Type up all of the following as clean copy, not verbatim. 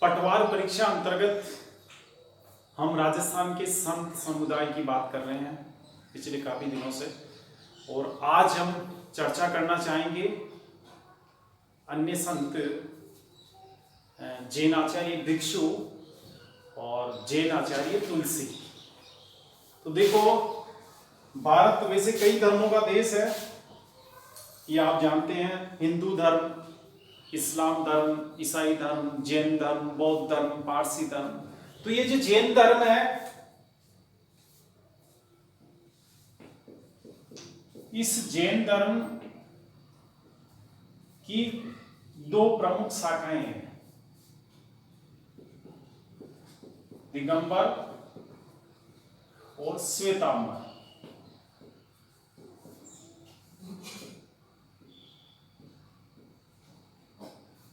पटवार परीक्षा अंतर्गत हम राजस्थान के संत समुदाय की बात कर रहे हैं पिछले काफी दिनों से, और आज हम चर्चा करना चाहेंगे अन्य संत जैन आचार्य भिक्षु और जैन आचार्य तुलसी। तो देखो, भारत तो वैसे कई धर्मों का देश है, ये आप जानते हैं। हिंदू धर्म, इस्लाम धर्म, ईसाई धर्म, जैन धर्म, बौद्ध धर्म, पारसी धर्म। तो ये जो जैन धर्म है, इस जैन धर्म की दो प्रमुख शाखाएं हैं, दिगंबर और श्वेतांबर।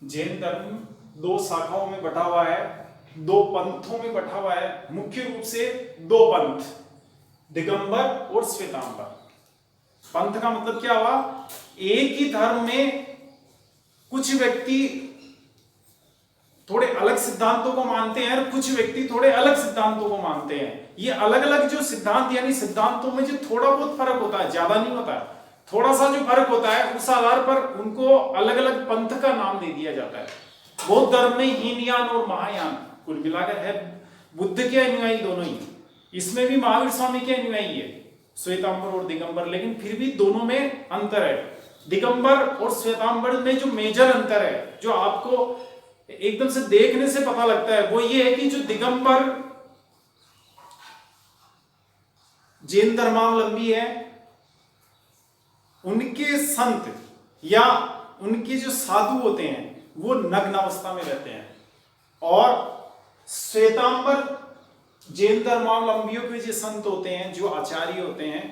जैन धर्म दो शाखाओं में बटा हुआ है, दो पंथों में बटा हुआ है। मुख्य रूप से दो पंथ, दिगंबर और श्वेतांबर। पंथ का मतलब क्या हुआ? एक ही धर्म में कुछ व्यक्ति थोड़े अलग सिद्धांतों को मानते हैं और कुछ व्यक्ति थोड़े अलग सिद्धांतों को मानते हैं। ये अलग अलग जो सिद्धांत यानी सिद्धांतों में जो थोड़ा बहुत फर्क होता है, ज्यादा नहीं होता है, थोड़ा सा जो फर्क होता है, उस आधार पर उनको अलग अलग पंथ का नाम दे दिया जाता है। बौद्ध धर्म में हीनयान और महायान कुल मिलाकर है, बुद्ध के अनुयायी दोनों ही। इसमें भी महावीर स्वामी के अनुयायी है, श्वेतांबर और दिगंबर, लेकिन फिर भी दोनों में अंतर है। दिगंबर और श्वेतांबर में जो मेजर अंतर है, जो आपको एकदम से देखने से पता लगता है, वो ये है कि जो दिगंबर जैन धर्मावलंबी है, उनके संत या उनके जो साधु होते हैं वो नग्न अवस्था में रहते हैं, और श्वेतांबर जैन धर्मावलंबियों के जो संत होते हैं, जो आचार्य होते हैं,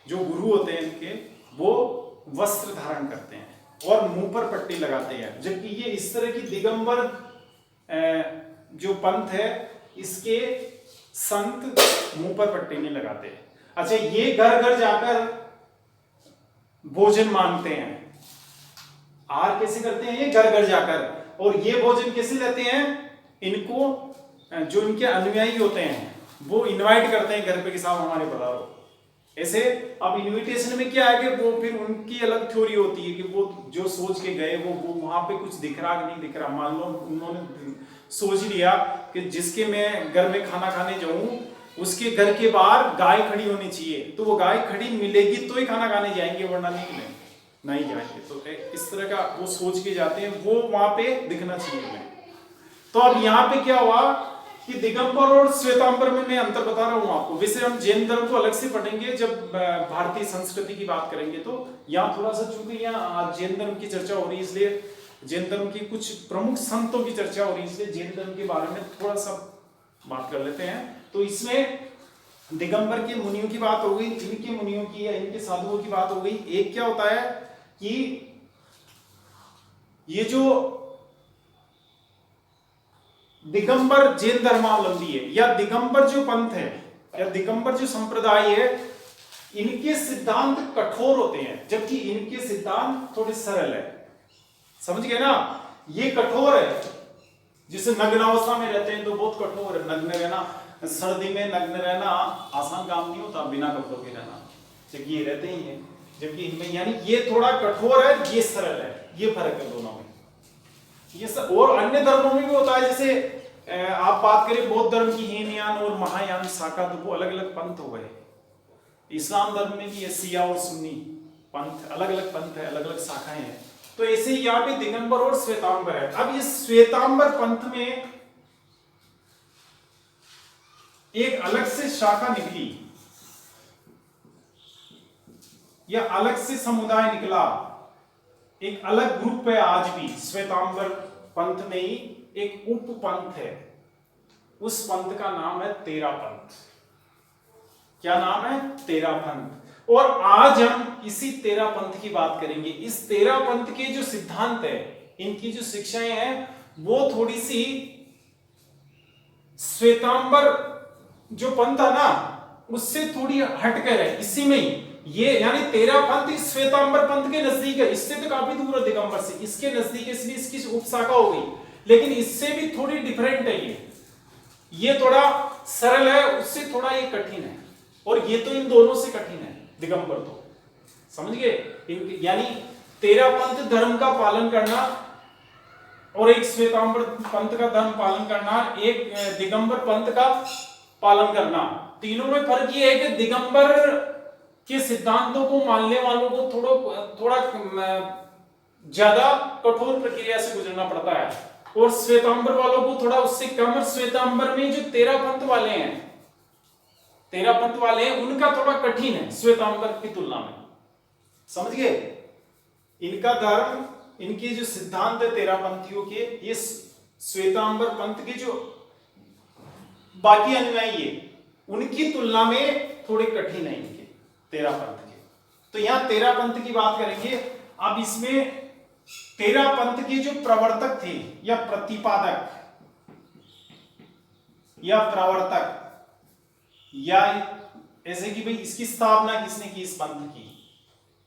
जो गुरु होते हैं इनके, वो वस्त्र धारण करते हैं और मुंह पर पट्टी लगाते हैं। जबकि ये इस तरह की दिगंबर जो पंथ है, इसके संत मुंह पर पट्टी नहीं लगाते। अच्छा, ये घर घर जाकर भोजन मांगते हैं। आहार कैसे करते हैं? ये घर घर जाकर। और ये भोजन कैसे लेते हैं? इनको जो इनके अनुयायी होते हैं वो इनवाइट करते हैं घर पे कि साहब हमारे पधारो। ऐसे अब इनविटेशन में क्या है कि वो फिर उनकी अलग थ्योरी होती है कि वो जो सोच के गए वो वहां पे कुछ दिख रहा कि नहीं दिख रहा। मान लो उन्होंने सोच लिया कि जिसके मैं घर में खाना खाने जाऊं उसके घर के बाहर गाय खड़ी होनी चाहिए, तो वो गाय खड़ी मिलेगी तो ही खाना खाने जाएंगे, वरना नहीं जाएंगे। तो इस तरह का वो सोच के जाते हैं, वो वहां पे दिखना चाहिए हमें। तो अब यहाँ पे क्या हुआ कि दिगंबर और श्वेतांबर में मैं अंतर बता रहा हूं आपको। वैसे हम जैन धर्म को अलग से पढ़ेंगे जब भारतीय संस्कृति की बात करेंगे। तो यहाँ थोड़ा सा, चूंकि यहाँ जैन धर्म की चर्चा हो रही है, इसलिए जैन धर्म की कुछ प्रमुख संतों की चर्चा हो रही है, इसलिए जैन धर्म के बारे में थोड़ा सा बात कर लेते हैं। तो इसमें दिगंबर के मुनियों की बात हो गई, इनके मुनियों की या इनके साधुओं की बात हो गई। एक क्या होता है कि ये जो दिगंबर जैन धर्मावलंबी है या दिगंबर जो पंथ है या दिगंबर जो संप्रदाय है, इनके सिद्धांत कठोर होते हैं, जबकि इनके सिद्धांत थोड़े सरल है। समझ गए ना? ये कठोर है, जिसे नग्नावस्था में रहते हैं तो बहुत कठोर है। नग्न रहना, सर्दी में नग्न रहना आसान काम नहीं होता, बिना कपड़ों के रहना, जबकि ये रहते ही है। जबकि इनमें यानी ये थोड़ा कठोर है, ये सरल है, ये फर्क है दोनों में। ये सब और अन्य धर्मों में भी होता है। जैसे आप बात करें बौद्ध धर्म की हीनयान और महायान शाखा, तो वो अलग अलग पंथ हो गए। इस्लाम धर्म में भी ये शिया और सुन्नी पंथ, अलग अलग पंथ है, अलग अलग शाखाएं हैं। तो ऐसे यहाँ पे दिगंबर और श्वेतांबर है। अब इस श्वेतांबर पंथ में एक अलग से शाखा निकली या अलग से समुदाय निकला, एक अलग ग्रुप है। आज भी श्वेतांबर पंथ में ही एक उप पंथ है, उस पंथ का नाम है तेरा पंथ। क्या नाम है? तेरा पंथ। और आज हम इसी तेरा पंथ की बात करेंगे। इस तेरा पंथ के जो सिद्धांत है, इनकी जो शिक्षाएं हैं, वो थोड़ी सी श्वेतांबर जो पंथ है ना, उससे थोड़ी हटकर है। इसी में ही ये यानी तेरा पंथ श्वेतांबर पंथ के नजदीक है, इससे तो काफी दूर है दिगंबर से, इसके नजदीक, इसलिए इसकी उपशाखा हो गई। लेकिन इससे भी थोड़ी डिफरेंट है ये थोड़ा सरल है, उससे थोड़ा ये कठिन है, और ये तो इन दोनों से कठिन है दिगंबर तो, समझ गए। यानी तेरापंथ धर्म का पालन करना और एक श्वेतांबर पंथ का धर्म पालन करना, एक दिगंबर पंथ का पालन करना, तीनों में फर्क ये है कि दिगंबर के सिद्धांतों को मानने वालों को थोड़ा ज्यादा कठोर प्रक्रिया से गुजरना पड़ता है, और श्वेतांबर वालों को थोड़ा उससे कम। और श्वेतांबर में जो तेरापंथ वाले हैं उनका थोड़ा कठिन है श्वेतांबर की तुलना में, समझ गए। इनका धर्म, इनके जो सिद्धांत है तेरापंथियों के, ये श्वेतांबर पंथ के जो बाकी अनुयायी है उनकी तुलना में थोड़े कठिन है इनके तेरापंथ के। तो यहां तेरापंथ की बात करेंगे। अब इसमें तेरापंथ के जो प्रवर्तक थे या प्रतिपादक या प्रवर्तक, या ऐसे कि भाई इसकी स्थापना किसने की, इस पंथ की,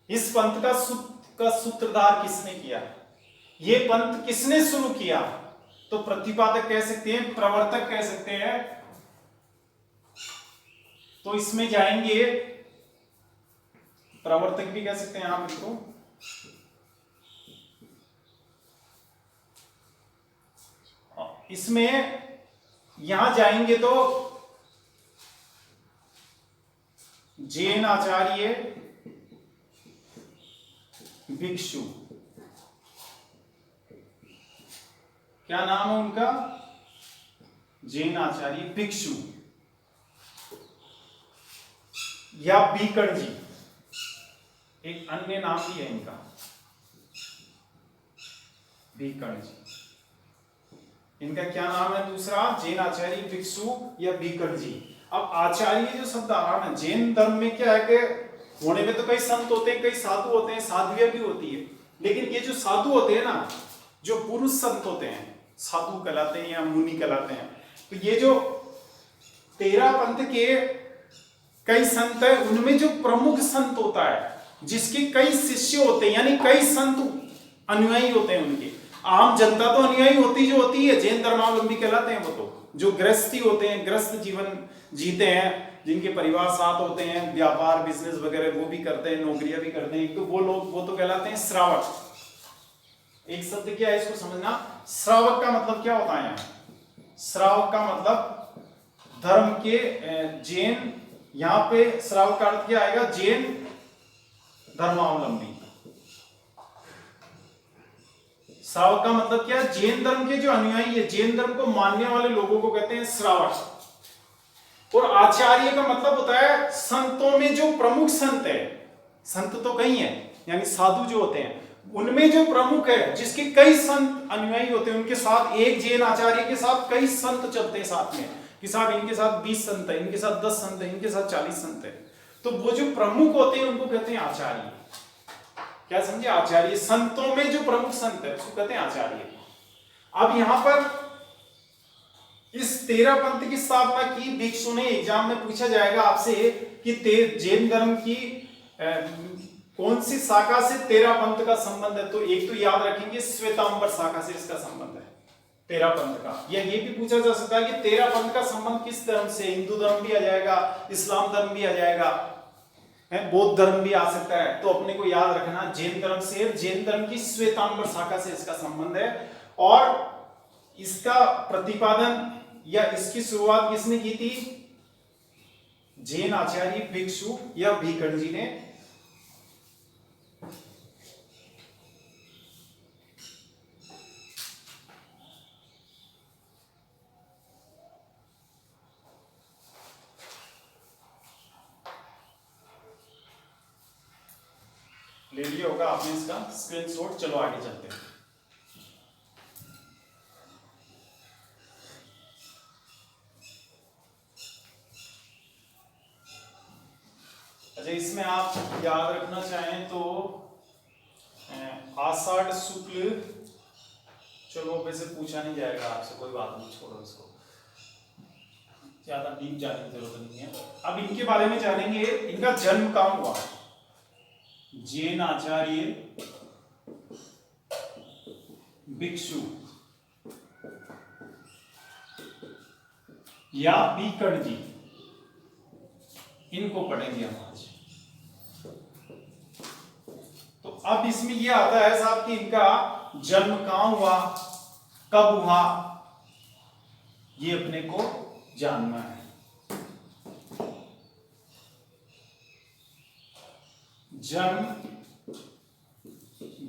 इस पंथ का सूत्रधार किसने किया, ये पंथ किसने शुरू किया, तो प्रतिपादक कह सकते हैं, प्रवर्तक कह सकते हैं। तो इसमें जाएंगे, प्रवर्तक भी कह सकते हैं यहां पर। तो इसमें यहां जाएंगे तो जैन आचार्य भिक्षु, क्या नाम है उनका, जैन आचार्य भिक्षु या बीकण जी, एक अन्य नाम भी है इनका, बीकण जी। इनका क्या नाम है दूसरा, जैन आचार्य भिक्षु या बीकण जी। अब आचार्य जो शब्द आ रहा है, जैन धर्म में क्या है कि होने में तो कई संत होते हैं, कई साधु होते हैं, साध्वियां भी होती है, लेकिन ये जो साधु होते हैं ना, जो पुरुष संत होते हैं, साधु कहलाते हैं या मुनि कहलाते हैं। तो ये जो तेरापंथ के कई संत है, उनमें जो प्रमुख संत होता है, जिसके कई शिष्य होते हैं, यानी कई संत अनुयायी होते हैं, उनके आम जनता तो अनुयायी होती है, जैन धर्मावलंबी कहलाते हैं वो तो, जो गृहस्थी होते हैं, गृहस्थ जीवन जीते हैं, जिनके परिवार साथ होते हैं, व्यापार बिजनेस वगैरह वो भी करते हैं, नौकरियां भी करते हैं, तो वो तो कहलाते हैं श्रावक। एक शब्द क्या है, इसको समझना, श्रावक का मतलब क्या होता है यहाँ, श्रावक का मतलब धर्म के जैन, यहाँ पे श्रावक का अर्थ क्या आएगा, जैन धर्मावलंबी। श्रावक का मतलब क्या है, जैन धर्म के जो अनुयायी है, जैन धर्म को मानने वाले लोगों को कहते हैं श्रावक। और आचार्य का मतलब होता है संतों में जो प्रमुख संत है, संत तो कई हैं, यानी साधु जो होते हैं, उनमें जो प्रमुख है, जिसके कई संत अनुयायी होते हैं, उनके साथ एक जैन आचार्य के साथ कई संत चलते हैं साथ में, कि साहब इनके साथ 20 संत है, इनके साथ 10 संत है, इनके साथ 40 संत है। तो वो जो प्रमुख होते हैं उनको कहते हैं आचार्य। क्या समझे, आचार्य, संतों में जो प्रमुख संत है उसको कहते हैं आचार्य। अब यहां पर इस तेरापंथ की स्थापना की भिक्षु ने, एग्जाम में पूछा जाएगा आपसे कि जैन धर्म की कौन सी शाखा से तेरापंथ का संबंध है, तो एक तो याद रखेंगे श्वेतांबर शाखा से इसका संबंध है तेरापंथ का। या ये भी पूछा जा सकता है कि तेरापंथ का संबंध किस धर्म से, हिंदू धर्म भी आ जाएगा, इस्लाम धर्म भी आ जाएगा, बौद्ध धर्म भी आ सकता है। तो अपने को याद रखना जैन धर्म से, जैन धर्म की श्वेतांबर शाखा से इसका संबंध है। और इसका प्रतिपादन या इसकी शुरुआत किसने की थी, जैन आचार्य भिक्षु या भीकण जी ने। ले लिया होगा आपने इसका स्क्रीनशॉट। चलो आगे चलते हैं। अच्छा, इसमें आप याद रखना चाहें तो आषाढ़ शुक्ल, चलो वैसे पूछा नहीं जाएगा आपसे, कोई बात नहीं, छोड़ो इसको, ज्यादा डीप जाने की जरूरत नहीं है। अब इनके बारे में जानेंगे, इनका जन्म कहाँ हुआ। जैन आचार्य भिक्षु या बीकड़ जी, इनको पढ़ेंगे हम आज। तो अब इसमें ये आता है साहब कि इनका जन्म कहां हुआ, कब हुआ, ये अपने को जानना है। जन्म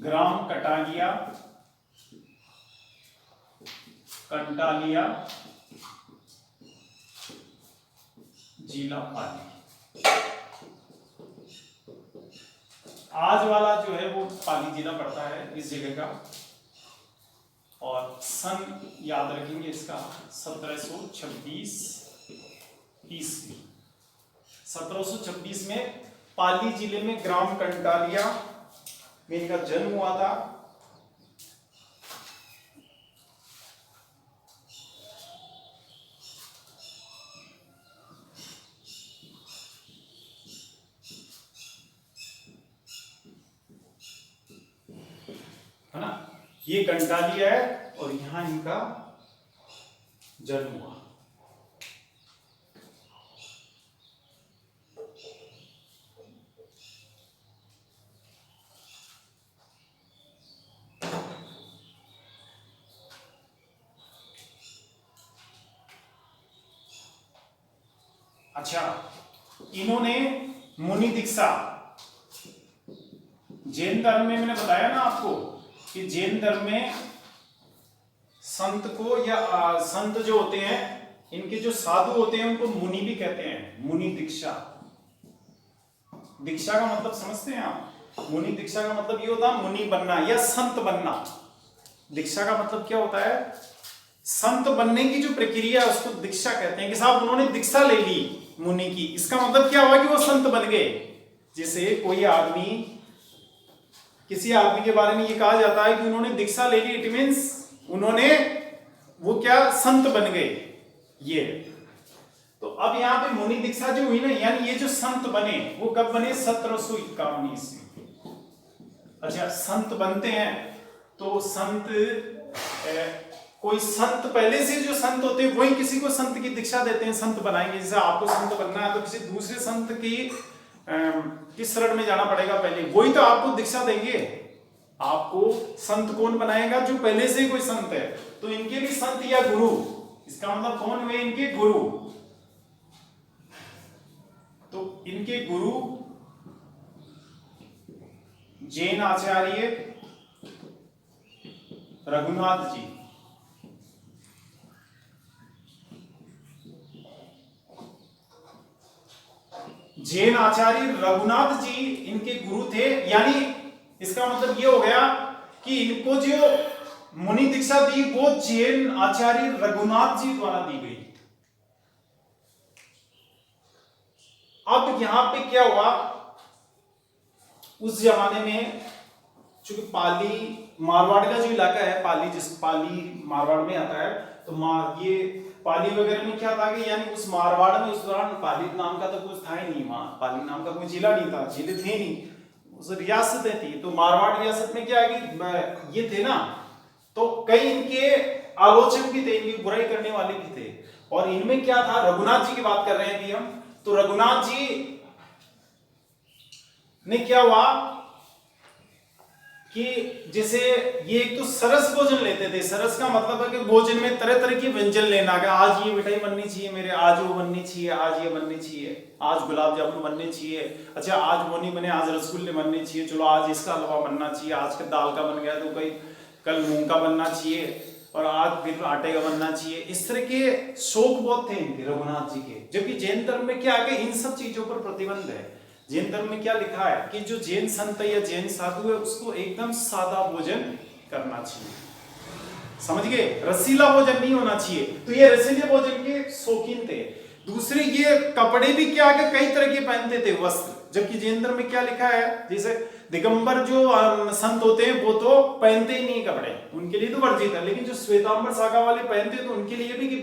ग्राम कटालिया, कंटालिया, जिला पाली। आज वाला जो है वो पाली जिला पड़ता है इस जगह का। और सन याद रखेंगे इसका 1726 ईस्वी। 1726 में पाली जिले में ग्राम कंटालिया में इनका जन्म हुआ था। है ना, ये कंटालिया है और यहां इनका जन्म हुआ। अच्छा, इन्होंने मुनि दीक्षा, जैन धर्म में मैंने बताया ना आपको कि जैन धर्म में संत को या संत जो होते हैं, इनके जो साधु होते हैं उनको मुनि भी कहते हैं। मुनि दीक्षा, दीक्षा का मतलब समझते हैं आप? मुनि दीक्षा का मतलब ये होता है मुनि बनना या संत बनना। दीक्षा का मतलब क्या होता है? संत बनने की जो प्रक्रिया है उसको दीक्षा कहते हैं। कि साहब उन्होंने दीक्षा ले ली मुनि की, इसका मतलब क्या हुआ कि वो संत बन गए। जैसे कोई आदमी, किसी आदमी के बारे में ये कहा जाता है कि उन्होंने दीक्षा ले ली, इट मींस उन्होंने वो क्या, संत बन गए। ये तो अब यहाँ पे मुनि दीक्षा जो हुई ना, यानी ये जो संत बने वो कब बने? 1751 ईस्वी। अच्छा, संत बनते हैं तो संत कोई संत पहले से जो संत होते हैं वही किसी को संत की दीक्षा देते हैं, संत बनाएंगे। जैसे आपको संत बनना है तो किसी दूसरे संत की किस शरण में जाना पड़ेगा पहले, वही तो आपको दीक्षा देंगे। आपको संत कौन बनाएगा? जो पहले से ही कोई संत है। तो इनके भी संत या गुरु, इसका मतलब कौन हुए? इनके गुरु। तो इनके गुरु जैन आचार्य रघुनाथ जी। जैन आचार्य रघुनाथ जी इनके गुरु थे। यानी इसका मतलब ये हो गया कि इनको जो मुनि दीक्षा दी वो जैन आचार्य रघुनाथ जी द्वारा दी गई। अब यहां पे क्या हुआ, उस जमाने में चूंकि पाली मारवाड़ का जो इलाका है, पाली जिस पाली मारवाड़ में आता है, तो ये पाली वगैरह में क्या था कि यानी उस मारवाड़ में उस दौरान पाली नाम का तो कुछ था ही नहीं। वहां पाली नाम का कोई जिला नहीं था, जिले थे नहीं, उस रियासतें थी। तो मारवाड़ रियासत में क्या है कि ये थे ना, तो कई इनके आलोचक भी थे, इनकी बुराई करने वाले भी थे। और इनमें क्या था, रघुनाथ जी की बात कर रहे हैं अभी हम। तो रघुनाथ जी ने क्या हुआ कि जैसे ये एक तो सरस भोजन लेते थे। सरस का मतलब है कि भोजन में तरह तरह के व्यंजन लेना, कि आज ये मिठाई बननी चाहिए मेरे, आज वो बननी चाहिए, आज ये बननी चाहिए, आज गुलाब जामुन बनने चाहिए, अच्छा आज वो नहीं बने, आज रसगुल्ले बनने चाहिए, चलो आज इसका हलवा बनना चाहिए, आज का दाल का बन गया तो कई कल मूंग का बनना चाहिए, और आज फिर आटे का बनना चाहिए। इस तरह के शौक बहुत थे इनके, रघुनाथ जी के। जबकि जैन धर्म में क्या है, इन सब चीजों पर प्रतिबंध है। जैन धर्म में क्या लिखा है कि जो जैन संत या जैन साधु है उसको एकदम सादा भोजन करना चाहिए। समझ गए? रसीला भोजन नहीं होना चाहिए। तो ये रसीले भोजन के शौकीन थे। दूसरे ये कपड़े भी क्या है, कई तरह के पहनते थे वस्त्र। जबकि जैन धर्म में क्या लिखा है, जैसे दिगंबर जो संत होते हैं वो तो पहनते ही नहीं कपड़े, उनके लिए तो वर्जित है। लेकिन जो श्वेतांबर शाखा वाले पहनते हैं तो उनके लिए भी कि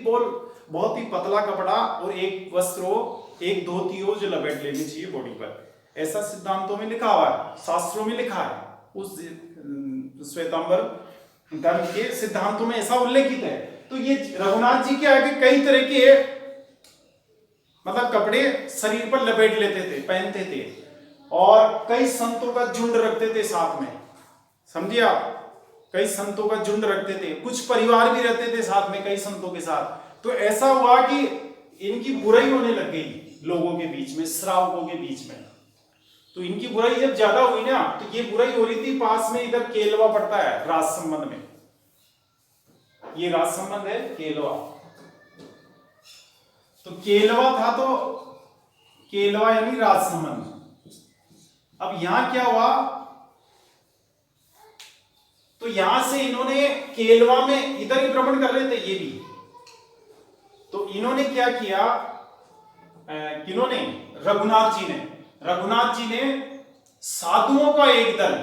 बहुत ही पतला कपड़ा और एक वस्त्र हो, एक धोती हो जो लपेट लेनी चाहिए बॉडी पर। ऐसा सिद्धांतों में लिखा हुआ है, शास्त्रों में लिखा है। उस श्वेतांबर धर्म के सिद्धांतों में ऐसा उल्लेखित है। तो ये रघुनाथ जी के आगे कई तरह के मतलब कपड़े शरीर पर लपेट लेते थे, पहनते थे, और कई संतों का झुंड रखते थे साथ में। समझिए आप, कई संतों का झुंड रखते थे, कुछ परिवार भी रहते थे साथ में कई संतों के साथ। तो ऐसा हुआ कि इनकी बुराई होने लग गई लोगों के बीच में, श्रावकों के बीच में। तो इनकी बुराई जब ज्यादा हुई ना, तो ये बुराई हो रही थी, पास में इधर केलवा पड़ता है राज संबंध में, ये राज संबंध है केलवा। तो केलवा था, तो केलवा यानी राज संबंध। अब यहां क्या हुआ, तो यहां से इन्होंने केलवा में इधर ही भ्रमण कर रहे थे ये भी, तो इन्होंने क्या किया, किन्होंने, रघुनाथ जी ने साधुओं का एक दल,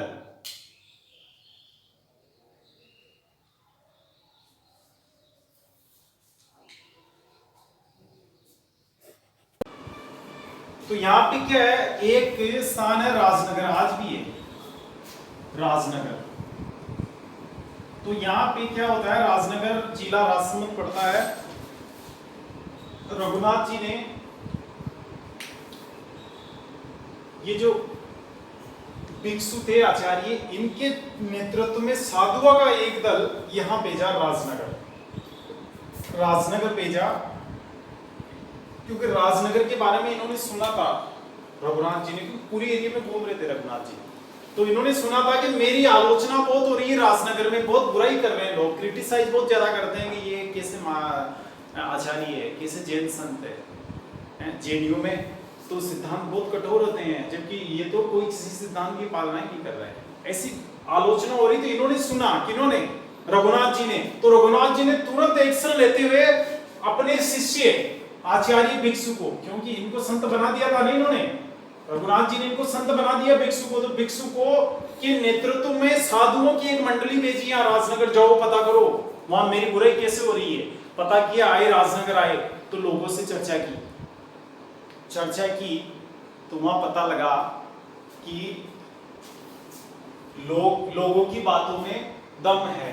तो यहां पे क्या है, एक स्थान है राजनगर, आज भी है राजनगर। तो यहां पे क्या होता है, राजनगर जिला राजसमंद पड़ता है। रघुनाथ जी ने ये जो भिक्षु थे आचार्य, इनके नेतृत्व में साधुओं का एक दल यहां भेजा, राजनगर भेजा, क्योंकि राजनगर के बारे में इन्होंने सुना था रघुनाथ जी ने, क्योंकि पूरी एरिया में घूम रहे थे रघुनाथ जी। तो इन्होंने सुना था कि मेरी आलोचना बहुत हो रही है राजनगर में, बहुत बुराई कर रहे हैं लोग, क्रिटिसाइज बहुत ज्यादा करते हैं कि ये कैसे आचार्य है, कैसे जैन संत है। जेएनयू में तो सिद्धांत बहुत कठोर होते हैं, जबकि ये तो कोई किसी सिद्धांत की पालना ही नहीं कर रहे हैं। ऐसी आलोचना हो रही थी, इन्होंने सुना, किन्होंने, रघुनाथ जी ने। तो रघुनाथ जी ने तुरंत एक्शन लेते हुए अपने शिष्य आचार्य भिक्षु को, क्योंकि इनको संत बना दिया था नहीं इन्होंने, रघुनाथ जी ने इनको संत बना दिया भिक्षु को, तो भिक्षु को के नेतृत्व में साधुओं की एक मंडली भेजी, यहाँ राजनगर जाओ, पता करो वहां मेरी बुराई कैसे हो रही है। पता किया, आए राजनगर आए, तो लोगों से चर्चा की, तो वहां पता लगा कि लोगों की बातों में दम है।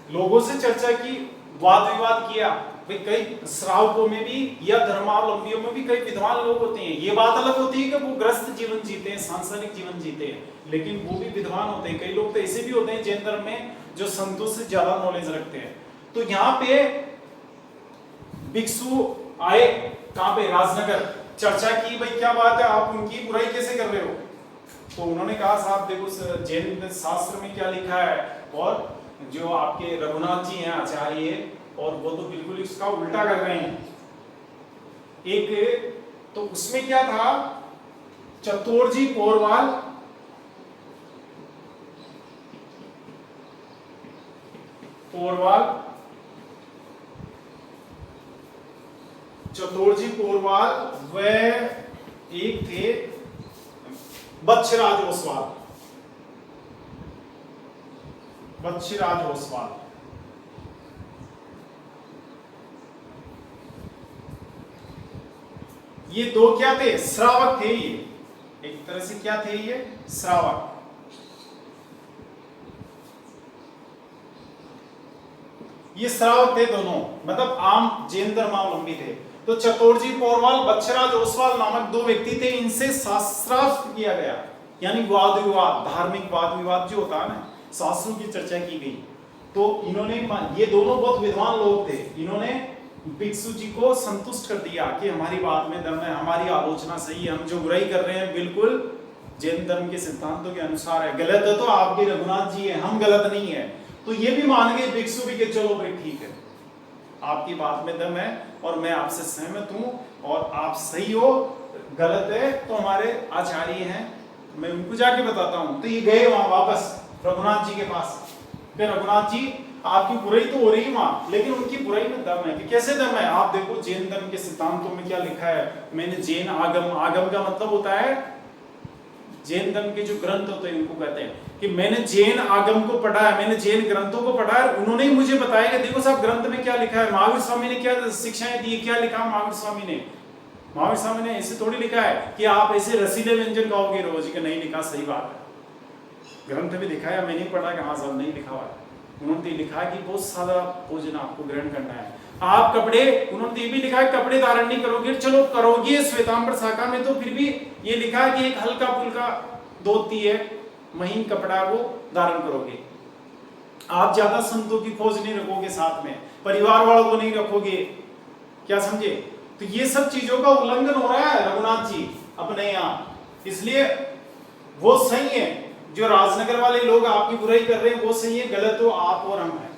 लोगों से चर्चा की, वाद विवाद किया। कई श्रावकों में भी या धर्मावलंबियों में भी कई विद्वान लोग होते हैं। ये बात अलग होती है कि वो ग्रस्त जीवन जीते हैं, सांसारिक जीवन जीते हैं, लेकिन वो भी विद्वान होते हैं। कई लोग तो ऐसे भी होते हैं जैन धर्म में जो संतों से ज्यादा नॉलेज रखते हैं। तो यहाँ पे भिक्षु आए, कहां पे, राजनगर, चर्चा की, भाई क्या बात है, आप उनकी बुराई कैसे कर रहे हो। तो उन्होंने कहा, साहब देखो जैन शास्त्र में क्या लिखा है, और जो आपके रघुनाथ जी हैं आचार्य, और वो तो बिल्कुल इसका उल्टा कर रहे हैं। एक तो उसमें क्या था, चतुर्जी पोरवाल, चतुर्जी पोरवाल, व एक थे बच्छराज ओसवाल। ये दो क्या थे, श्रावक थे। ये एक तरह से क्या थे, ये श्रावक। ये श्रावक थे दोनों, मतलब आम जैन धर्मावलंबी थे। तो चतुर्जी पोरवाल, बच्छराज ओसवाल नामक दो व्यक्ति थे, इनसे शास्त्रार्थ किया गया, यानी वाद विवाद, धार्मिक वाद विवाद जो होता है ना, शास्त्रों की चर्चा की गई। तो इन्होंने, ये दोनों बहुत विद्वान लोग थे, इन्होंने भिक्षु जी को संतुष्ट कर दिया कि हमारी बात में दम है, हमारी आलोचना सही है, हम जो बुराई कर रहे हैं बिल्कुल जैन धर्म के सिद्धांतों के अनुसार है। गलत है तो आपके रघुनाथ जी है, हम गलत नहीं है। तो ये भी मान गए भिक्षु भी कि चलो भाई ठीक है, आपकी बात में दम है और मैं आपसे सहमत हूं, और आप सही हो, गलत है तो हमारे आचार्य हैं, मैं उनको जाके बताता हूं। तो ये गए वहां वापस रघुनाथ जी के पास। फिर रघुनाथ जी, आपकी बुराई तो हो रही है वहां, लेकिन उनकी बुराई में दम है। कि कैसे दम है, आप देखो जैन धर्म के सिद्धांतों में क्या लिखा है। मैंने जैन आगम का मतलब होता है, जैन धर्म के जो ग्रंथ होते हैं उनको कहते हैं कि मैंने जैन आगम को पढ़ा है, मैंने जैन ग्रंथों को पढ़ा है, उन्होंने ही मुझे बताया कि देखो साहब ग्रंथ में क्या लिखा है। महावीर स्वामी ने क्या शिक्षाएं दी, क्या लिखा महावीर स्वामी ने ऐसे थोड़ी लिखा है कि आप ऐसे रसीले व्यंजन खाओगे रोज, कि नहीं लिखा, सही बात है, ग्रंथ में लिखा है, मैंने पढ़ा कि हाँ साहब नहीं लिखा हुआ है। उन्होंने लिखा है कि बहुत सादा भोजन आपको ग्रहण करना है। आप कपड़े, उन्होंने ये भी लिखा है कपड़े धारण नहीं करोगे, चलो करोगे श्वेतांबर शाखा में, तो फिर भी ये लिखा है कि एक हल्का फुल्का धोती है, महीन कपड़ा वो धारण करोगे। आप ज्यादा संतों की खोज नहीं रखोगे, साथ में परिवार वालों को नहीं रखोगे, क्या समझे? तो ये सब चीजों का उल्लंघन हो रहा है रघुनाथ जी अपने यहाँ, इसलिए वो सही है। जो राजनगर वाले लोग आपकी बुराई कर रहे हैं वो सही है, गलत हो आप और हम हैं।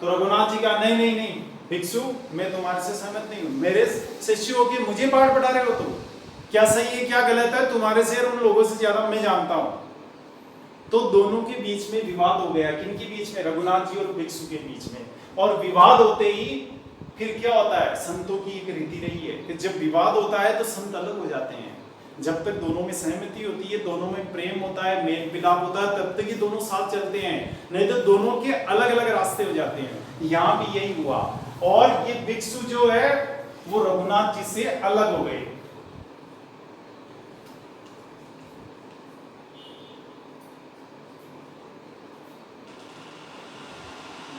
तो रघुनाथ जी का नहीं नहीं नहीं भिक्षु, मैं तुम्हारे से सहमत नहीं हूं, मेरे शिष्य हो के मुझे पाठ पढ़ा रहे हो तुम, क्या सही है क्या गलत है तुम्हारे से और उन लोगों से ज्यादा मैं जानता हूं। तो दोनों के बीच में विवाद हो गया, किन के बीच में? रघुनाथ जी और भिक्षु के बीच में। और विवाद होते ही फिर क्या होता है, संतों की एक रीति रही है कि जब विवाद होता है तो संत अलग हो जाते हैं। जब तक दोनों में सहमति होती है, दोनों में प्रेम होता है, मेल मिलाप होता है, तब तक ही दोनों साथ चलते हैं, नहीं तो दोनों के अलग अलग रास्ते हो जाते हैं। यहाँ भी यही हुआ, और ये भिक्षु जो है वो रघुनाथ जी से अलग हो गए।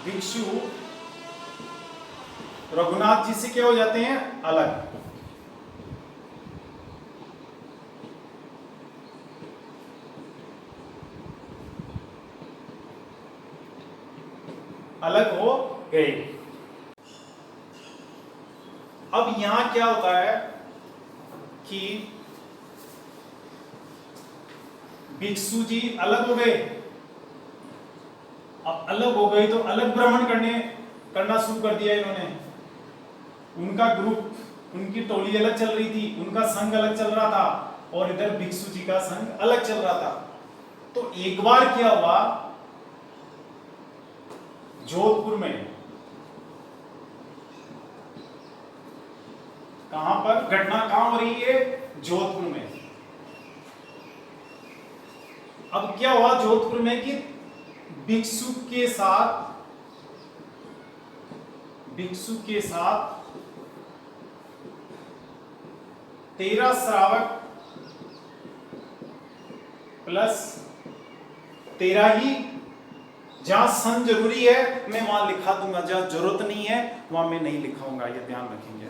भिक्षु रघुनाथ जी से क्या हो जाते हैं? अलग। अलग हो गए। अब यहां क्या होता है कि भिक्षु जी अलग हो गए। अब अलग हो गए तो अलग भ्रमण करना शुरू कर दिया इन्होंने। उनका ग्रुप, उनकी टोली अलग चल रही थी, उनका संघ अलग चल रहा था, और इधर भिक्षु जी का संघ अलग चल रहा था। तो एक बार क्या हुआ, जोधपुर में, कहां पर घटना कहां हो रही है? जोधपुर में। अब क्या हुआ जोधपुर में कि भिक्षु के साथ 13 श्रावक प्लस 13 ही, जहां सन जरूरी है मैं वहां लिखा दूंगा, जहां जरूरत नहीं है वहां मैं नहीं लिखाऊंगा, ये ध्यान रखेंगे।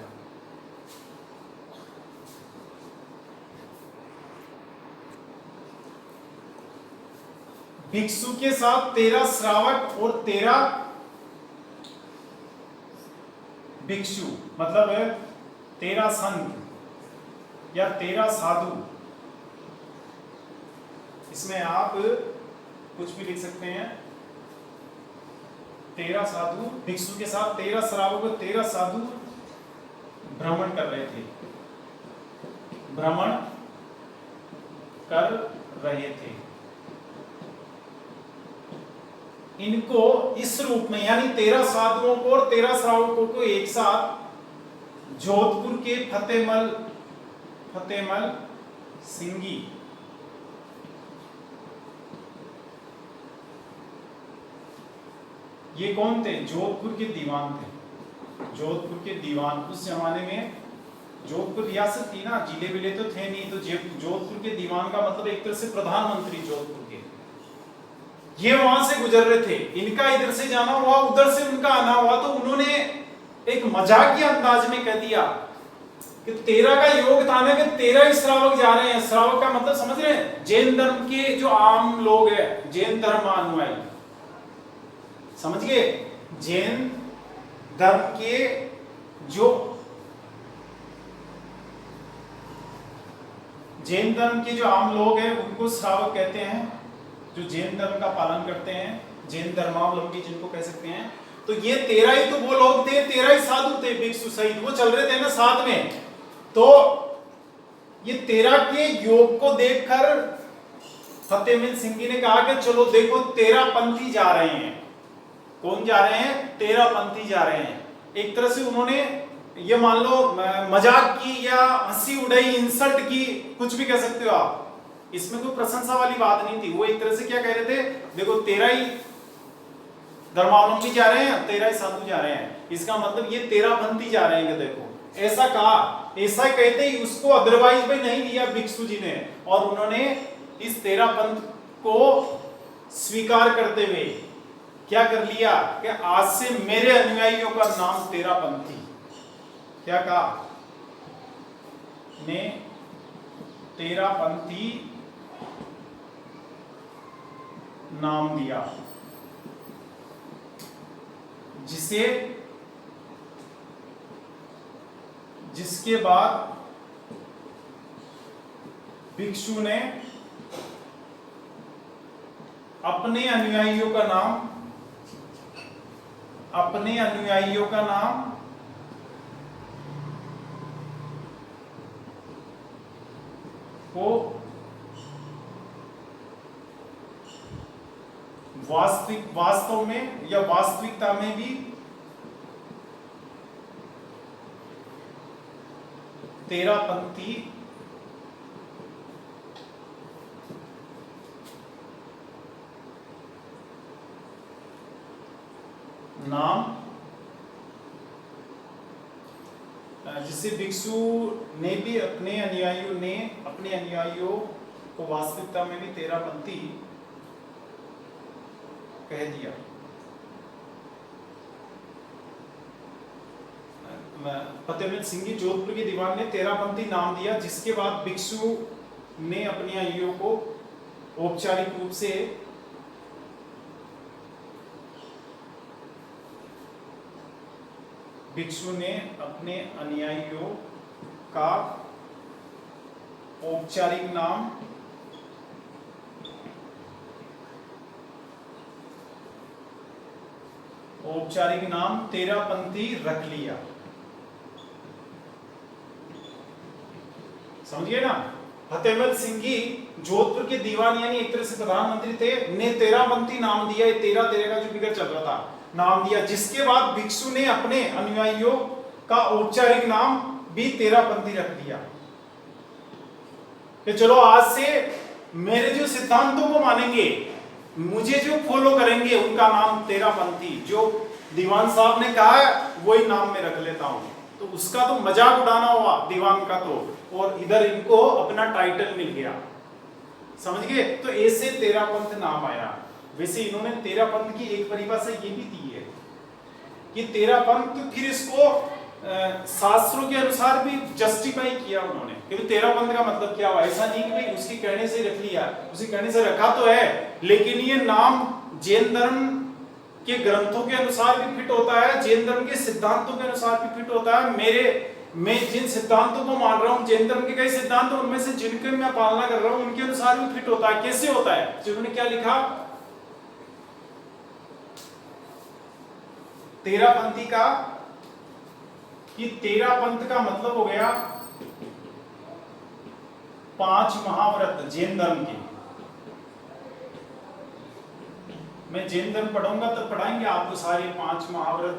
भिक्षु के साथ 13 श्रावक और 13 भिक्षु, मतलब 13 संत या 13 साधु। इसमें आप कुछ भी लिख सकते हैं। 13 साधु, भिक्षु के साथ 13 श्रावक और 13 साधु भ्रमण कर रहे थे, भ्रमण कर रहे थे। इनको इस रूप में, यानी 13 साधुओं को और 13 श्रावकों को एक साथ जोधपुर के फतेहमल सिंगी, ये कौन थे? जोधपुर के दीवान थे। जोधपुर के दीवान, उस जमाने में जोधपुर रियासत थी ना, जिले विले तो थे नहीं, तो जोधपुर के दीवान का मतलब एक तरह से प्रधानमंत्री जोधपुर के। ये वहां से गुजर रहे थे, इनका इधर से जाना हुआ, उधर से उनका आना हुआ, तो उन्होंने एक मजाकिया अंदाज में कह दिया कि 13 का योग था ना कि 13 ही श्रावक जा रहे हैं। श्रावक का मतलब समझ रहे हैं? जैन धर्म के जो आम लोग हैं, जैन धर्म अनुयायी, समझ गए? जैन धर्म के जो आम लोग हैं उनको श्रावक कहते हैं, जो जैन धर्म का पालन करते हैं, जैन धर्मावलंबी जिनको कह सकते हैं। तो ये 13 ही तो वो लोग थे, 13 ही साधु थे भिक्षु सहित, वो चल रहे थे ना साथ में। तो ये 13 के योग को देखकर फतेहमल सिंगी ने कहा कि चलो देखो 13 पंथी जा रहे हैं। कौन जा रहे हैं? 13 पंथी जा रहे हैं। एक तरह से उन्होंने ये मान लो मजाक की या हंसी उड़ाई, इंसल्ट की, कुछ भी कह सकते हो आप। इसमें कोई प्रशंसा वाली बात नहीं थी। वो एक तरह से क्या कह रहे थे, देखो 13 ही धर्मावलंबी जा रहे हैं, 13 ही साधु जा रहे हैं, इसका मतलब ये 13 पंथी जा रहे हैं। देखो ऐसा कहा, ऐसा कहते ही उसको अदरवाइज भी नहीं लिया भिक्षु जी ने, और उन्होंने इस 13 पंथ को स्वीकार करते हुए क्या कर लिया कि आज से मेरे अनुयायियों का नाम तेरापंथी, क्या कहा ने तेरापंथी नाम दिया, जिसके बाद भिक्षु ने अपने अनुयायियों का नाम को वास्तव में या वास्तविकता में भी तेरापंथी नाम, जिससे भिक्षु ने भी अपने अनुयायियों को वास्तविकता में भी तेरापंथी कह दिया। फतेहमल सिंह जी जोधपुर के दीवान ने तेरापंथी नाम दिया, जिसके बाद भिक्षु ने अपने अनुयायियों को औपचारिक रूप से भिक्षु ने अपने अनुयायियों का औपचारिक नाम तेरापंथी रख लिया। समझिए ना, फतेहमल सिंह जी जोधपुर के दीवान यानी एक तरह से प्रधानमंत्री थे, ने तेरापंथी नाम दिया। तेरा का जो फिगर चल रहा था नाम दिया, जिसके बाद भिक्षु ने अपने अनुयायियों का औपचारिक नाम भी तेरापंथी रख दिया कि चलो आज से मेरे जो सिद्धांतों को मानेंगे, मुझे जो फॉलो करेंगे, उनका नाम तेरापंथी, जो दीवान साहब ने कहा है वही नाम में रख लेता हूं। तो उसका तो मजाक उड़ाना हुआ दीवान का तो, और इधर इनको अपना टाइटल मिल गया। समझ गए? तो ऐसे तेरापंथ नाम आया। वैसे इन्होंने तेरापंथ की एक परिभाषा ये भी दी है कि तेरापंथ, फिर इसको शास्त्रों के अनुसार भी जस्टिफाई किया उन्होंने, क्योंकि तेरापंथ का मतलब क्या हुआ। ऐसा नहीं कि भाई उसके कहने से रख लिया, उसके कहने से रखा तो है, लेकिन ये नाम जैन धर्म के ग्रंथों के अनुसार भी फिट होता है, जैन धर्म के सिद्धांतों के अनुसार भी फिट होता है। मैं जिन सिद्धांतों को मान रहा हूं, जैन धर्म के कई सिद्धांत, उनमें से जिनके मैं पालना कर रहा हूं, उनके अनुसार भी फिट होता है। कैसे होता है? जिन्होंने क्या लिखा, तेरापंथी का, कि तेरापंथ का मतलब हो गया 5 महाव्रत जैन धर्म के। मैं जैन धर्म पढ़ाऊंगा तब पढ़ाएंगे आपको सारे 5 महाव्रत,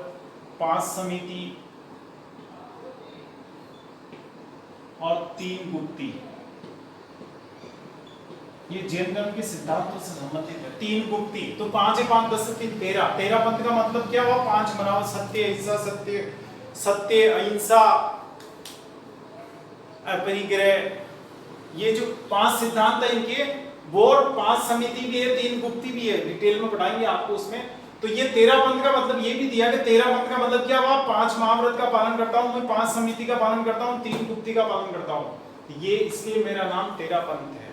5 समिति और 3 गुप्ती। ये जैन धर्म के सिद्धांतों से संबंधित है। 3 गुप्ती तो 5 है 5 10 3 13। तेरापंथ का मतलब क्या हुआ? 5 मनाओ, सत्य अहिंसा, अपरिग्रह। ये जो 5 सिद्धांत है इनके, वो 5 समिति भी है, 3 गुप्ती भी है। डिटेल में पढ़ाएंगे आपको उसमें। तो ये तेरापंथ का मतलब ये भी दिया कि तेरापंथ का मतलब क्या हुआ? 5 महाव्रत का पालन करता हूं मैं, 5 समिति का पालन करता हूं, 3 गुप्ती का पालन करता हूं। ये इसलिए मेरा नाम तेरापंथ है।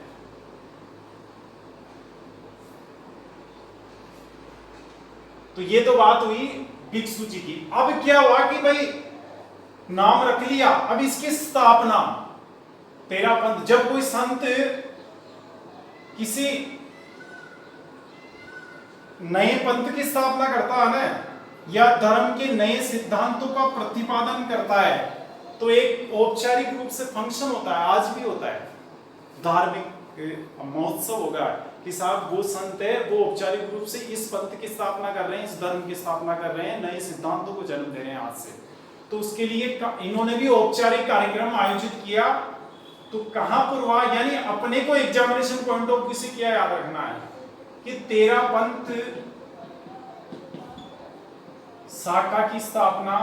तो ये तो बात हुई भिक्षु जी की। अब क्या हुआ कि भाई नाम रख लिया, अब इसकी स्थापना तेरापंथ। जब कोई संत किसी नए पंथ की स्थापना करता है ना, या धर्म के नए सिद्धांतों का प्रतिपादन करता है, तो एक औपचारिक रूप से फंक्शन होता है, आज भी होता है, धार्मिक महोत्सव होगा कि साहब वो संत है, वो औपचारिक रूप से इस पंथ की स्थापना कर रहे हैं, इस धर्म की स्थापना कर रहे हैं, नए सिद्धांतों को जन्म दे रहे हैं आज से। तो उसके लिए इन्होंने भी औपचारिक कार्यक्रम आयोजित किया। तो कहां पर हुआ? यानी अपने को एग्जामिनेशन पॉइंट ऑफ व्यू से क्या याद रखना है कि तेरापंथ शाखा की स्थापना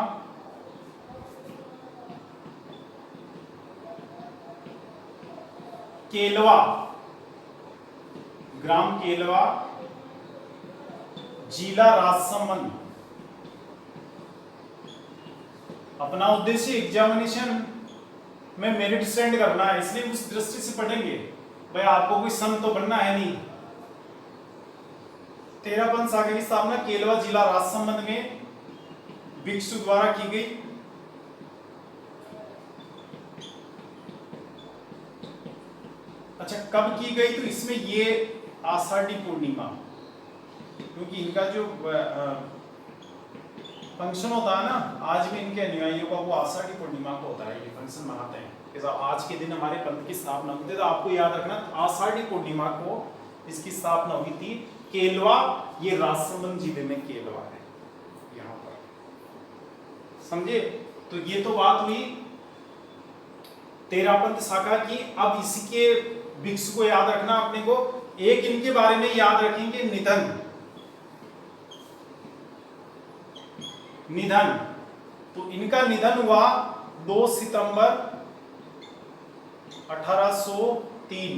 केलवा, ग्राम केलवा, जिला राजसमंद। अपना उद्देश्य एग्जामिनेशन में मेरिट स्टैंड करना है, इसलिए उस दृष्टि से पढ़ेंगे। भाई आपको कोई संत तो बनना है नहीं। तेरापंथ शाखा की स्थापना केलवा जिला राजसमंद में भिक्षु द्वारा की गई। अच्छा, कब की गई? तो इसमें ये आषाढ़ी पूर्णिमा, क्योंकि इनका जो फंक्शन होता है ना, आज भी इनके अनुयायियों का वो आषाढ़ी पूर्णिमा को होता है, ये फंक्शन मनाते हैं। आज के दिन हमारे पंथ की स्थापना हुई थी, तो आपको याद रखना आषाढ़ी पूर्णिमा को इसकी स्थापना हुई थी। केलवा, ये राजसमंद जिले में केलवा है, यहाँ पर, समझे? तो ये तो बात हुई तेरापंथ शाखा की। अब इसके भिक्षु को याद रखना अपने को। एक इनके बारे में याद रखेंगे, निधन। निधन, तो इनका निधन हुआ 2 सितंबर 1803।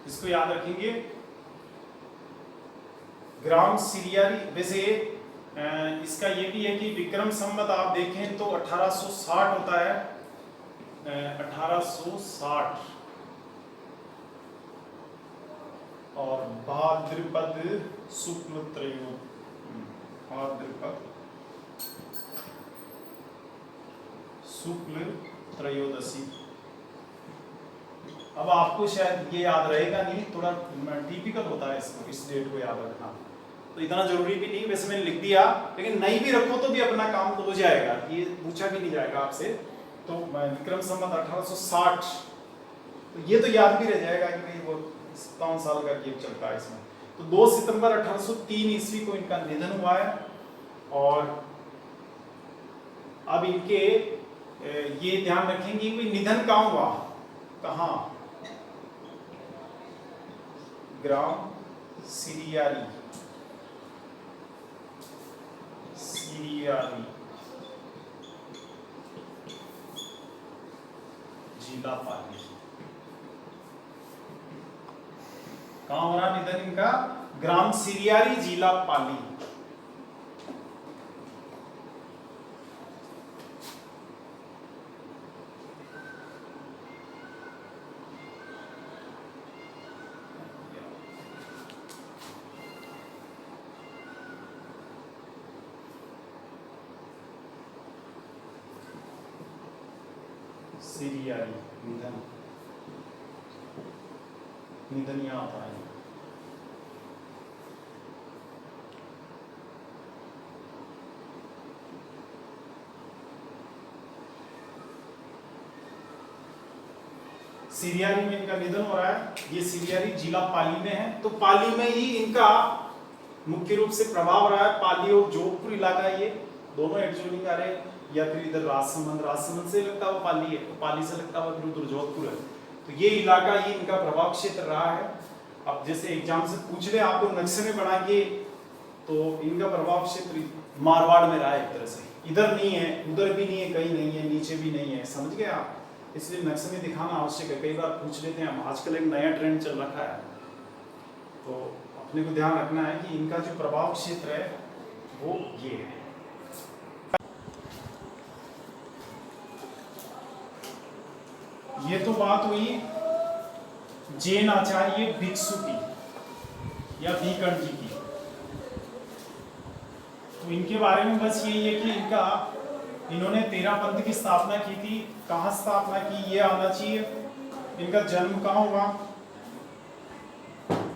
इसको याद रखेंगे। ग्राम सिरियारी, वैसे इसका ये भी है कि विक्रम संवत आप देखें तो 1860 होता है, 1860, और भाद्रपद शुक्ल त्रयोदशी। अब आपको शायद ये याद रहेगा नहीं, थोड़ा टिपिकल होता है इसको, इस डेट को याद रखना, तो इतना जरूरी भी नहीं, वैसे मैंने लिख दिया, लेकिन नहीं भी रखो तो भी अपना काम तो हो जाएगा, ये पूछा भी नहीं जाएगा आपसे। तो विक्रम संवत 1860, तो ये तो याद भी रह जाएगा कि भाई वो 57 साल का गैप चलता है इसमें। तो 2 सितंबर 1803 ईस्वी को इनका निधन हुआ है। और अब इनके ये ध्यान रखेंगे कि निधन कहाँ हुआ, कहाँ? ग्राम सिरियारी, जिला पाली। कहाँ हो रहा निधन इनका? ग्राम सिरियारी, जिला पाली। सिरियारी, निधन, निधन यहाँ आता है। सिरियारी में इनका निधन हो रहा है। ये सिरियारी जिला पाली में है, तो पाली में ही इनका मुख्य रूप से प्रभाव रहा है। पाली और जोधपुर इलाका, ये दोनों एडजॉइनिंग आ रहे हैं, या फिर इधर राजसमंद से लगता हुआ पाली है, तो पाली से लगता हुआ फिर उधर जोधपुर है, तो ये इलाका ही इनका प्रभाव क्षेत्र रहा है। अब जैसे एग्जाम से पूछ रहे आपको नक्शे में बनाएंगे, तो इनका प्रभाव क्षेत्र मारवाड़ में रहा है एक तरह से, इधर नहीं है, उधर भी नहीं है, कहीं नहीं है, नीचे भी नहीं है, समझ गए आप? इसलिए नक्शे में दिखाना आवश्यक है, कई बार पूछ लेते हैं हम, आजकल एक नया ट्रेंड चल रखा है, तो अपने को ध्यान रखना है कि इनका जो प्रभाव क्षेत्र है वो ये है। ये तो बात हुई जैन आचार्य भिक्षु की या भीकण जी की। तो इनके बारे में बस यही है कि इन्होंने तेरापंथ की स्थापना की थी। कहाँ स्थापना की ये आना चाहिए। इनका जन्म कहाँ हुआ,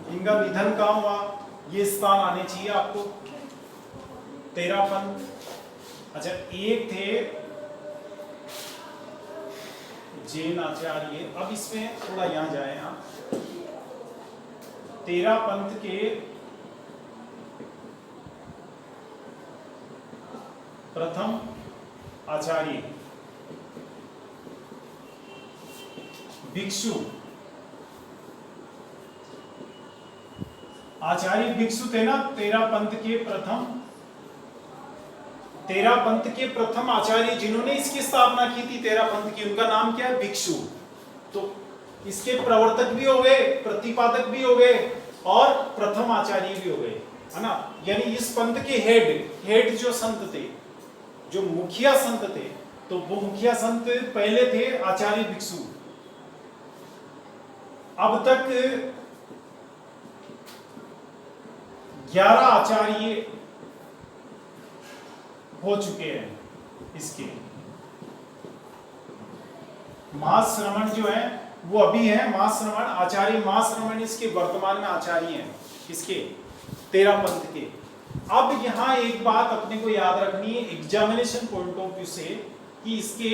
इनका निधन कहाँ हुआ, ये स्थान आने चाहिए आपको। तेरापंथ, अच्छा एक थे जैन आचार्य। अब इसमें थोड़ा यहां जाए आप। तेरापंथ के प्रथम आचार्य भिक्षु, आचार्य भिक्षु थे ना तेरापंथ के प्रथम आचार्य जिन्होंने इसकी स्थापना की थी तेरापंथ की, उनका नाम क्या है? भिक्षु। तो इसके प्रवर्तक भी हो गए, प्रतिपादक भी हो गए, और प्रथम आचार्य भी हो गए, है ना। यानी इस पंथ के हेड जो संत थे, जो मुखिया संत थे, तो वो मुखिया संत पहले थे आचार्य भिक्षु। अब तक 11 आचार्य हो चुके हैं। इसके महाश्रमण जो है वो अभी है महाश्रमण, आचार्य महाश्रमण इसके वर्तमान में आचार्य हैं, इसके 13 पंथ के। अब यहाँ एक बात अपने को याद रखनी है एग्जामिनेशन पॉइंट ऑफ व्यू से, कि इसके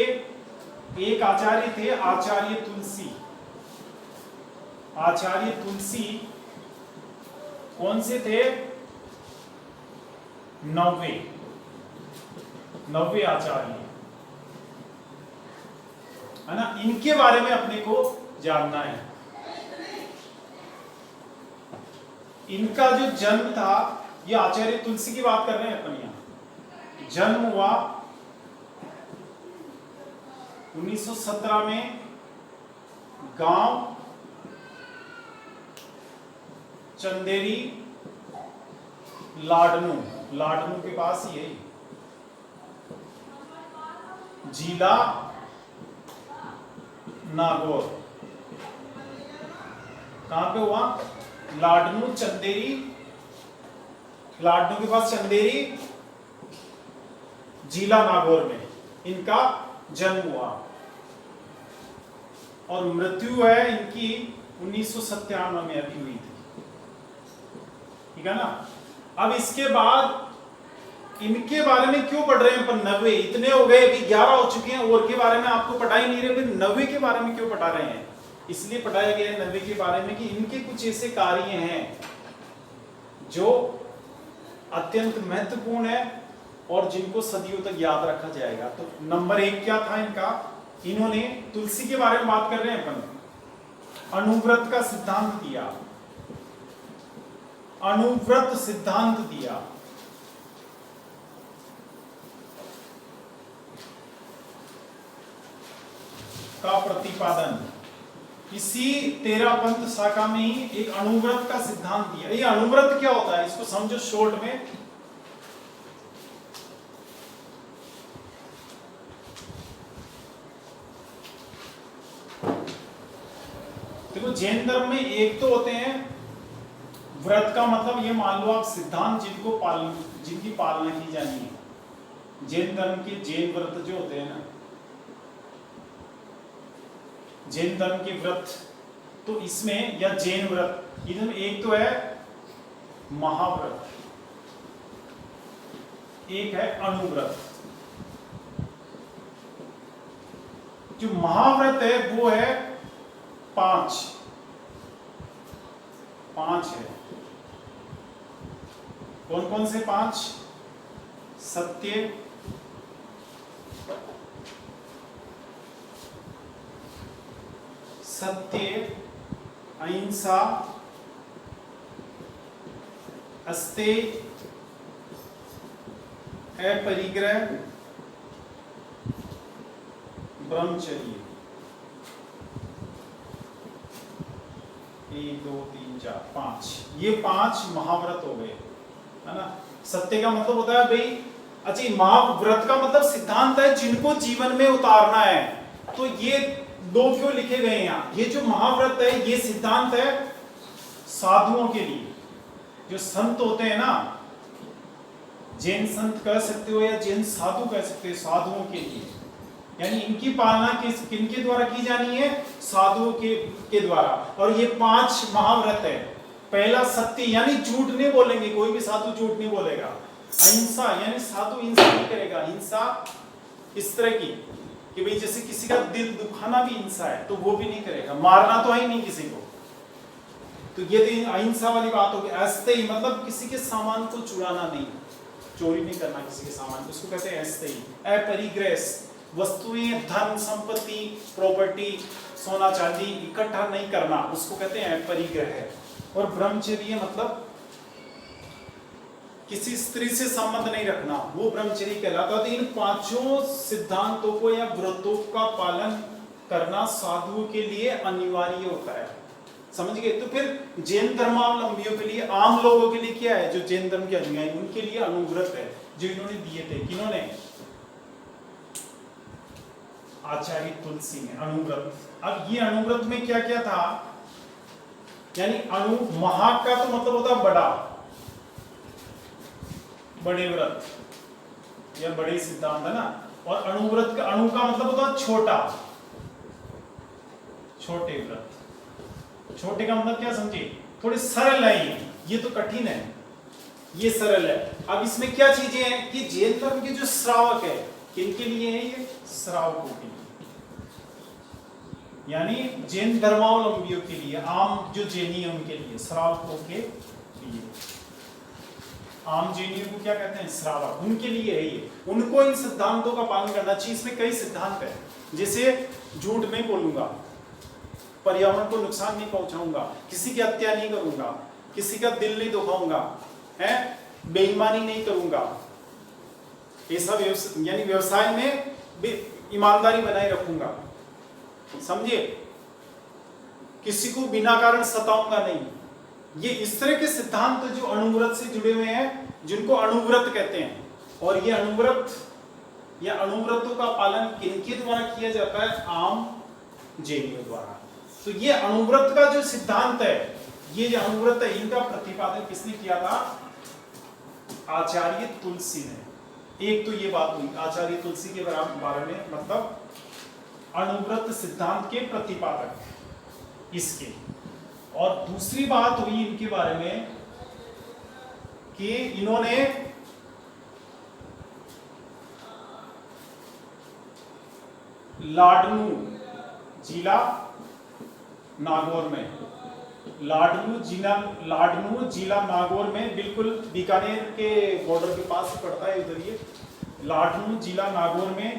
एक आचार्य थे आचार्य तुलसी। आचार्य तुलसी कौन से थे? 90 आचार्य, है ना। इनके बारे में अपने को जानना है। इनका जो जन्म था, ये आचार्य तुलसी की बात कर रहे हैं अपन यहां। जन्म हुआ 1917 में, गांव चंदेरी, लाडनू के पास ही है। जिला नागौर। कहां पे हुआ? लाडनू चंदेरी, लाडनू के पास चंदेरी, जिला नागौर में इनका जन्म हुआ। और मृत्यु है इनकी 1997 में अभी हुई थी, ठीक है ना। अब इसके बाद इनके बारे में क्यों पढ़ रहे हैं अपन? 90 इतने हो गए, अभी 11 हो चुके हैं, और के बारे में आपको पढ़ा ही नहीं रहे, फिर 90 के बारे में क्यों पढ़ा रहे हैं? इसलिए पढ़ाया गया है 90 के बारे में कि इनके कुछ ऐसे कार्य हैं जो अत्यंत महत्वपूर्ण है और जिनको सदियों तक याद रखा जाएगा। तो नंबर 1 क्या था इनका? इन्होंने तुलसी के बारे में बात कर रहे हैं अपन, अनुव्रत का सिद्धांत दिया, अनुव्रत सिद्धांत दिया। का प्रतिपादन इसी 13 पंथ शाखा में ही एक अनुव्रत का सिद्धांत दिया। ये अनुव्रत क्या होता है, इसको समझो शॉर्ट में। देखो जैन धर्म में एक तो होते हैं व्रत का मतलब, ये मान लो आप सिद्धांत जिनकी पालना की जानी है। जैन धर्म के जैन व्रत जो होते हैं ना, जैन धर्म के व्रत, तो इसमें या जैन व्रत, इनमें एक तो है महाव्रत, एक है अनुव्रत। जो महाव्रत है वो है 5 है। कौन कौन से 5? सत्य, अहिंसा, अस्तेय, अपरिग्रह, ब्रह्मचर्य। 1 2 3 4 5, ये 5 महाव्रत हो गए, है ना। सत्य का मतलब होता है भाई, अच्छा महाव्रत का मतलब सिद्धांत है जिनको जीवन में उतारना है। तो ये 2 क्यों लिखे गए हैं यहाँ? ये जो महाव्रत है ये सिद्धांत है साधुओं के लिए, जो संत होते हैं ना, जैन संत कह सकते हो या जैन साधु कह सकते हो, साधुओं के लिए। यानी इनकी पालना किनके द्वारा की जानी है? साधुओं के द्वारा। और ये 5 महाव्रत है। पहला सत्य, यानी झूठ नहीं बोलेंगे, कोई भी साधु झूठ नहीं बोलेगा। अहिंसा, यानी साधु हिंसा नहीं करेगा। हिंसा इस तरह की कि भाई जैसे किसी का दिल दुखाना भी हिंसा है, तो वो भी नहीं करेगा। मारना तो है ही नहीं किसी को, तो ये तो अहिंसा वाली बात होगी। अस्तेय मतलब किसी के सामान को चुराना नहीं, चोरी नहीं करना किसी के सामान, उसको कहते हैं अस्तेय। अपरिग्रह, वस्तुएं, धन संपत्ति, प्रॉपर्टी, सोना चांदी इकट्ठा नहीं करना, उसको कहते हैं अपरिग्रह। और ब्रह्मचर्य मतलब किसी स्त्री से संबंध नहीं रखना, वो ब्रह्मचर्य कहलाता। तो इन 5 सिद्धांतों को या व्रतों का पालन करना साधुओं के लिए अनिवार्य होता है। समझ गए? तो फिर जैन धर्मावलंबियों के लिए, आम लोगों के लिए क्या है, जो जैन धर्म के अनुयायी उनके लिए अनुव्रत है जो इन्होंने दिए थे। किन्होंने? आचार्य तुलसी ने अनुव्रत। अब ये अनुव्रत में क्या क्या था, यानी अनु, महा का तो मतलब होता बड़ा, बड़े व्रत या बड़े सिद्धांत है ना, और अनुव्रत का, अणु का मतलब होता छोटा, छोटे व्रत। छोटे का मतलब क्या समझे, थोड़े सरल है ये तो कठिन है, ये सरल है। अब इसमें क्या चीजें हैं कि जैन धर्म के जो श्रावक है किनके लिए है, ये श्रावकों के लिए, यानी जैन धर्मावलंबियों के लिए, आम जो जैनी है उनके लिए, श्रावकों के लिए। आम जैनियों को क्या कहते हैं, श्रावक, उनके लिए है ये। उनको इन सिद्धांतों का पालन करना चाहिए। इसमें कई सिद्धांत है, जैसे झूठ नहीं बोलूंगा, पर्यावरण को नुकसान नहीं पहुंचाऊंगा, किसी की हत्या नहीं करूंगा, किसी का दिल नहीं दुखाऊंगा, है, बेईमानी नहीं करूंगा, ऐसा यानी व्यवसाय में ईमानदारी बनाए रखूंगा, समझिए, किसी को बिना कारण सताऊंगा नहीं। ये इस तरह के सिद्धांत जो अनुव्रत से जुड़े हुए हैं, जिनको अनुव्रत कहते हैं। और ये अनुव्रत या अनुव्रतों का पालन किनके द्वारा किया जाता है, आम जैनियों द्वारा। तो ये अनुव्रत का जो सिद्धांत है, ये जो अनुव्रत है, इनका प्रतिपादन किसने किया था, आचार्य तुलसी ने। एक तो ये बात हुई आचार्य तुलसी के बारे में, मतलब अनुव्रत सिद्धांत के प्रतिपादक इसके। और दूसरी बात हुई इनके बारे में कि इन्होंने लाडनू जिला नागौर में, लाडनू जिला नागौर में, बिल्कुल बीकानेर के बॉर्डर के पास ही पड़ता है उधर ये लाडनू जिला नागौर में,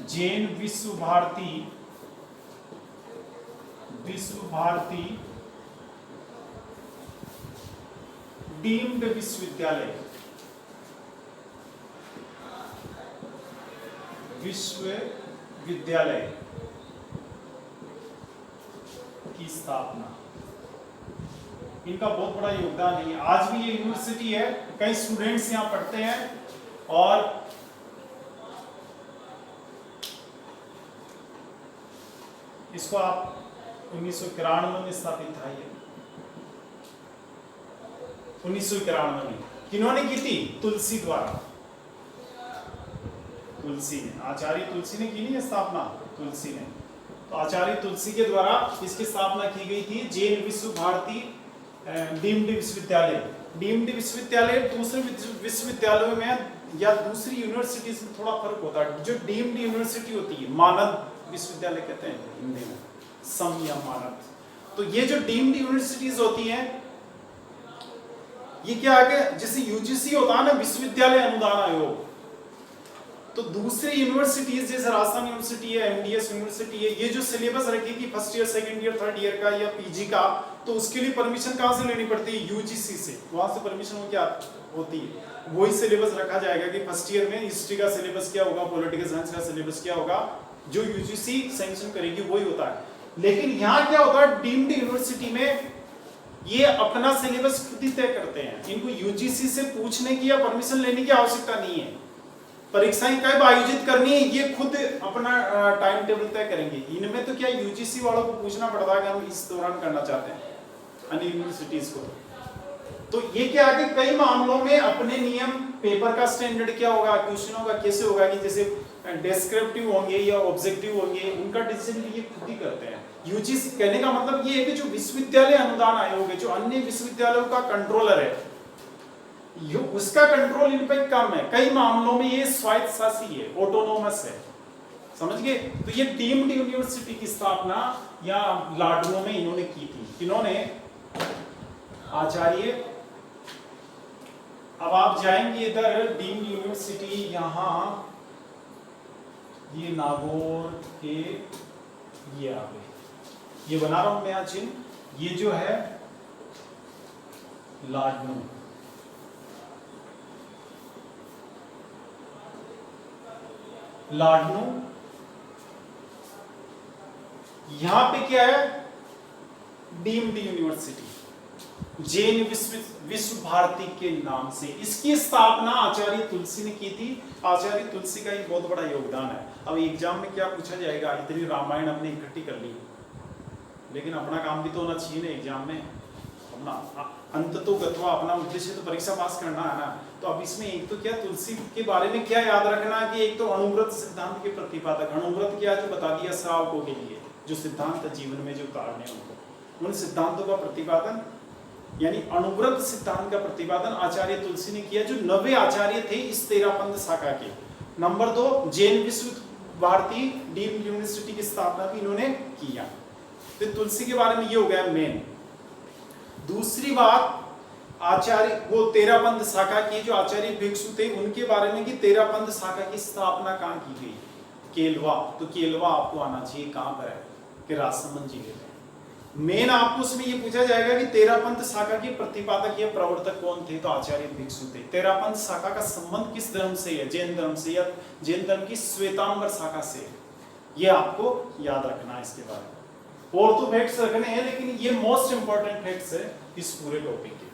जैन विश्व भारती डीम्ड विश्वविद्यालय की स्थापना। इनका बहुत बड़ा योगदान है। आज भी ये यूनिवर्सिटी है, कई स्टूडेंट्स यहाँ पढ़ते हैं, और इसको आप 1991 में स्थापित था। ये 1991 में किन्होंने की थी, तुलसी द्वारा, तुलसी ने, आचार्य तुलसी ने की नहीं स्थापना, तुलसी ने। तो आचार्य तुलसी के द्वारा इसकी स्थापना की गई थी। जैन विश्व भारती डीम्ड विश्वविद्यालय। डीम्ड विश्वविद्यालय दूसरे विश्वविद्यालयों में या दूसरी यूनिवर्सिटीज में थोड़ा फर्क होता है। जो डीम्ड यूनिवर्सिटी होती है, मानद विश्वविद्यालय कहते हैं हिंदी में, सम या मानद। तो ये जो डीम्ड यूनिवर्सिटीज होती हैं, ये क्या है, जैसे यूजीसी होता है ना, विश्वविद्यालय अनुदान आयोग, तो दूसरी यूनिवर्सिटीज जैसे राजस्थान यूनिवर्सिटी है, एमडीएस यूनिवर्सिटी है, ये जो सिलेबस रखेगी first year, second year, third year का या पीजी का, तो उसके लिए परमिशन कहाँ से लेनी पड़ती है, यूजीसी से। वहां से परमिशन हो क्या होती है, वही सिलेबस रखा जाएगा कि फर्स्ट ईयर में हिस्ट्री का सिलेबस क्या होगा, पॉलिटिकल साइंस का सिलेबस क्या होगा, जो यूजीसी सैंक्शन करेगी वही होता है। लेकिन यहाँ क्या होता है, डीम्ड यूनिवर्सिटी में ये अपना सिलेबस खुद ही तय करते हैं। इनको यूजीसी से पूछने की या परमिशन लेने की आवश्यकता नहीं है। परीक्षाएं कब आयोजित करनी है, ये खुद अपना टाइम टेबल तय करेंगे। इनमें तो क्या यूजीसी वालों को पूछना पड़ता है कि हम इस दौरान करना चाहते हैं, अन्य यूनिवर्सिटीज को। तो ये क्या है कि कई मामलों में अपने नियम, पेपर का स्टैंडर्ड क्या होगा, क्वेश्चनों का कैसे होगा, कि जैसे डिस्क्रिप्टिव होंगे या ऑब्जेक्टिव होंगे, उनका डिसीजन ये खुद ही करते हैं। यूजीसी कहने का मतलब ये है कि जो विश्वविद्यालय अनुदान आयोग है, जो अन्य विश्वविद्यालयों का कंट्रोलर है, उसका कंट्रोल इन पर कम है। कई मामलों में ये स्वायत्त शासी है, ऑटोनोमस है, समझ गए। तो ये डीम्ड यूनिवर्सिटी की स्थापना या लाडनू में इन्होंने की थी। इन्होंने आचार्य, अब आप जाएंगे इधर डीम्ड यूनिवर्सिटी, यहां ये नागौर के, ये आ गए, ये बना रहा हूं मैं चिन्ह, ये जो है लाडनू, यहां पे क्या है, डीम्ड यूनिवर्सिटी, जैन विश्व भारती के नाम से। इसकी स्थापना आचार्य तुलसी ने की थी। आचार्य तुलसी का एक बहुत बड़ा योगदान है। अब एग्जाम में क्या पूछा जाएगा, इतनी रामायण हमने इकट्ठी कर ली, लेकिन अपना काम भी तो होना चाहिए ना एग्जाम में। अपना अंत तो गत्वा, अपना उद्देश्य तो परीक्षा पास करना है ना। तो अब इसमें एक तो क्या, तुलसी के बारे में क्या याद रखना है कि एक तो अणुव्रत सिद्धांत के प्रतिपादक। अणुव्रत क्या है तो बता दिया श्रावकों के लिए, जो सिद्धांत जीवन में जो उतारने हैं उनको, उन सिद्धांतों का प्रतिपादन यानी अणुव्रत सिद्धांत का प्रतिपादन आचार्य तुलसी ने किया, जो 90 आचार्य थे इस तेरापंथ शाखा के। नंबर 2, जैन विश्व भारती डीम्ड यूनिवर्सिटी की स्थापना भी इन्होंने किया। तो तुलसी के बारे में ये हो गया मेन। दूसरी बात, आचार्य वो तेरापंथ शाखा के जो आचार्य भिक्षु थे उनके बारे में कि तेरापंथ शाखा की स्थापना कहाँ की गई, केलवा। तो केलवा आपको आना चाहिए, कहाँ पर है कि राजसमंद जिले में। मेन आपको उसमें ये पूछा जाएगा कि तेरापंथ शाखा के प्रतिपादक या प्रवर्तक कौन थे, तो आचार्य भिक्षु थे। तेरापंथ शाखा का संबंध किस धर्म से है, जैन धर्म से, या जैन धर्म की श्वेतांबर शाखा से, ये आपको याद रखना है इसके बारे में। और तो फैक्ट्स रखने हैं, लेकिन ये मोस्ट इंपॉर्टेंट फैक्ट्स है इस पूरे टॉपिक के।